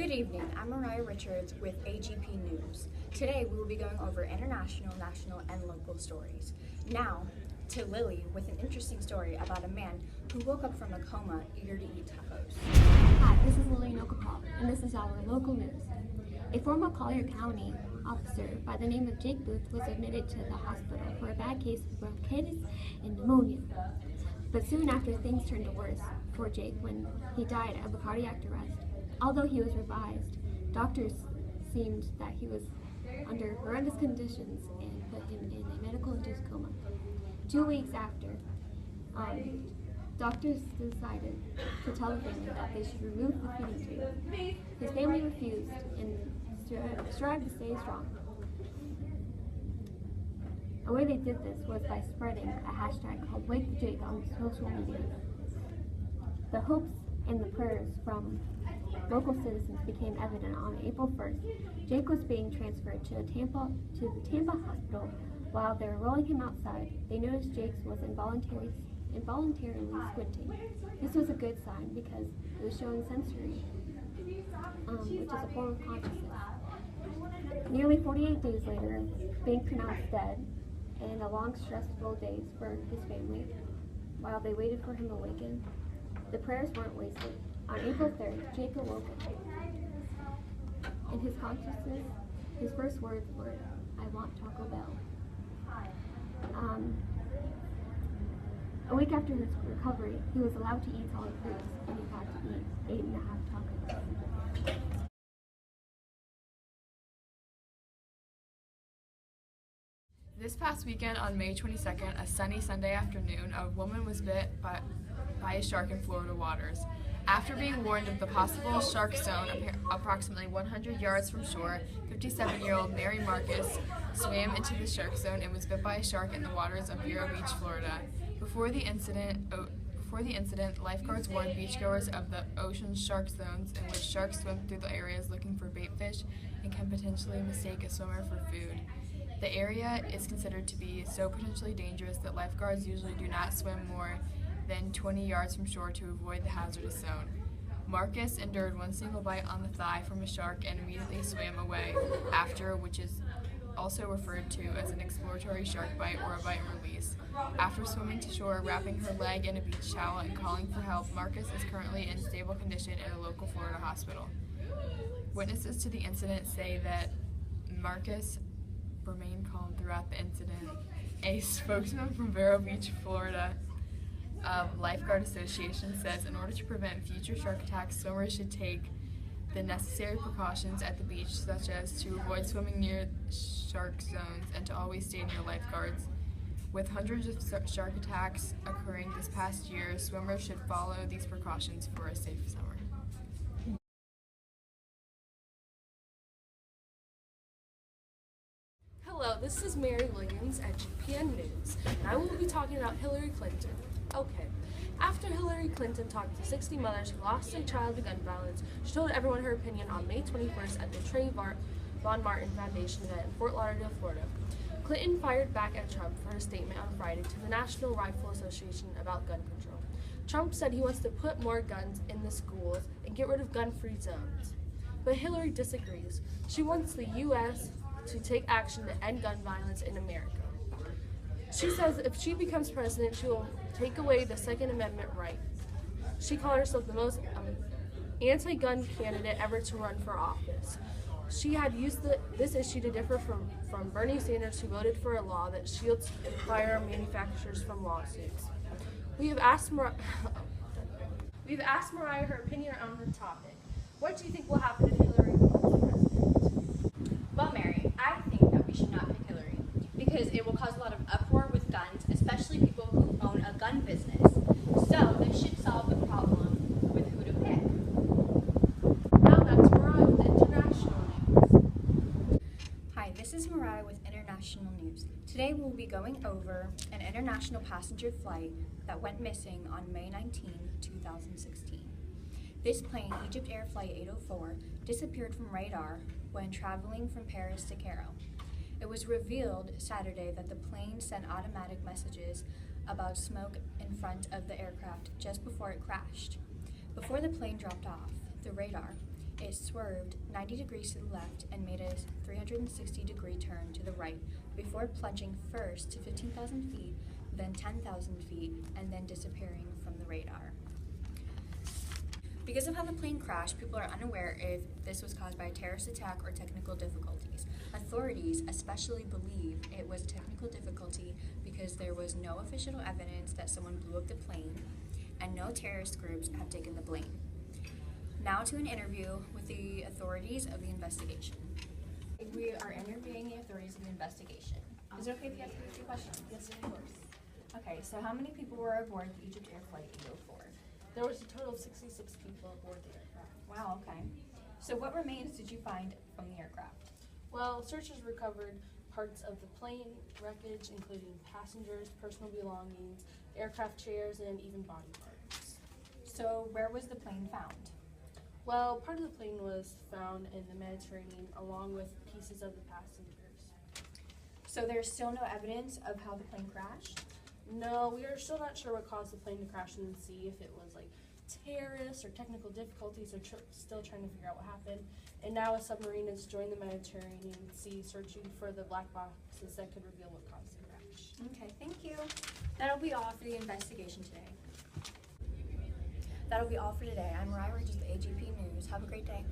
Good evening, I'm Mariah Richards with AGP News. Today we will be going over international, national, and local stories. Now, to Lily with an interesting story about a man who woke up from a coma eager to eat tacos. Hi, this is Lily Nokopal, and this is our local news. A former Collier County officer by the name of Jake Booth was admitted to the hospital for a bad case of bronchitis and pneumonia. But soon after, things turned to worse for Jake when he died of a cardiac arrest. Although he was revised, doctors seemed that he was under horrendous conditions and put him in a medical-induced coma. 2 weeks after, doctors decided to tell the family that they should remove the feeding tube. His family refused and strived to stay strong. A way they did this was by spreading a hashtag called WakeJake on social media. The hopes and the prayers from local citizens became evident on April 1st. Jake was being transferred to the Tampa hospital. While they were rolling him outside, they noticed Jake was involuntarily squinting. This was a good sign because it was showing sensory, which is a form of consciousness. Nearly 48 days later, being pronounced dead, and a long, stressful days for his family, while they waited for him to awaken, the prayers weren't wasted. On April 3rd, Jake awoke. In his consciousness, his first words were, "I want Taco Bell." A week after his recovery, he was allowed to eat solid foods, and he had to eat 8.5 tacos. This past weekend on May 22nd, a sunny Sunday afternoon, a woman was bit by a shark in Florida waters. After being warned of the possible shark zone approximately 100 yards from shore, 57-year-old Mary Marcus swam into the shark zone and was bit by a shark in the waters of Vero Beach, Florida. Before the incident, lifeguards warned beachgoers of the ocean's shark zones, in which sharks swim through the areas looking for bait fish and can potentially mistake a swimmer for food. The area is considered to be so potentially dangerous that lifeguards usually do not swim more than 20 yards from shore to avoid the hazardous zone. Marcus endured one single bite on the thigh from a shark and immediately swam away after, which is also referred to as an exploratory shark bite or a bite and release. After swimming to shore, wrapping her leg in a beach towel and calling for help, Marcus is currently in stable condition in a local Florida hospital. Witnesses to the incident say that Marcus remained calm throughout the incident. A spokesman from Vero Beach, Florida Lifeguard Association says in order to prevent future shark attacks, swimmers should take the necessary precautions at the beach, such as to avoid swimming near shark zones and to always stay near lifeguards. With hundreds of shark attacks occurring this past year, swimmers should follow these precautions for a safe summer. Hello, this is Mary Williams at GPN News, and I will be talking about Hillary Clinton. Okay, after Hillary Clinton talked to 60 mothers who lost a child to gun violence, she told everyone her opinion on May 21st at the Trayvon Martin Foundation event in Fort Lauderdale, Florida. Clinton fired back at Trump for his statement on Friday to the National Rifle Association about gun control. Trump said he wants to put more guns in the schools and get rid of gun-free zones. But Hillary disagrees. She wants the U.S. to take action to end gun violence in America. She says if she becomes president, she will take away the Second Amendment right. She called herself the most anti-gun candidate ever to run for office. She had used this issue to differ from Bernie Sanders, who voted for a law that shields firearm manufacturers from lawsuits. We've asked Mariah her opinion on the topic. What do you think will happen if Hillary becomes president? Well, Mary, I think that we should not pick Hillary because it will cause a lot of uproar with guns, especially people who own a gun business. So this should solve the problem with who to pick. Now that's Mariah with International News. Hi, this is Mariah with International News. Today we'll be going over an international passenger flight that went missing on May 19, 2016. This plane, Egypt Air Flight 804, disappeared from radar when traveling from Paris to Cairo. It was revealed Saturday that the plane sent automatic messages about smoke in front of the aircraft just before it crashed. Before the plane dropped off the radar, it swerved 90 degrees to the left and made a 360-degree turn to the right before plunging first to 15,000 feet, then 10,000 feet, and then disappearing from the radar. Because of how the plane crashed, people are unaware if this was caused by a terrorist attack or technical difficulties. Authorities especially believe it was technical difficulty because there was no official evidence that someone blew up the plane, and no terrorist groups have taken the blame. Now to an interview with the authorities of the investigation. We are interviewing the authorities of the investigation. Is it okay if you ask me a few questions? Yes, of course. Okay, so how many people were aboard the Egypt Air Flight 804? There was a total of 66 people aboard the aircraft. Wow, okay. So what remains did you find from the aircraft? Well, searchers recovered parts of the plane wreckage, including passengers, personal belongings, aircraft chairs, and even body parts. So where was the plane found? Well, part of the plane was found in the Mediterranean along with pieces of the passengers. So there's still no evidence of how the plane crashed? No, we are still not sure what caused the plane to crash in the sea, if it was like terrorists or technical difficulties, or still trying to figure out what happened. And now a submarine has joined the Mediterranean Sea searching for the black boxes that could reveal what caused the crash. Okay, thank you. That'll be all for the investigation today. That'll be all for today. I'm Mariah Rogers with AGP News. Have a great day.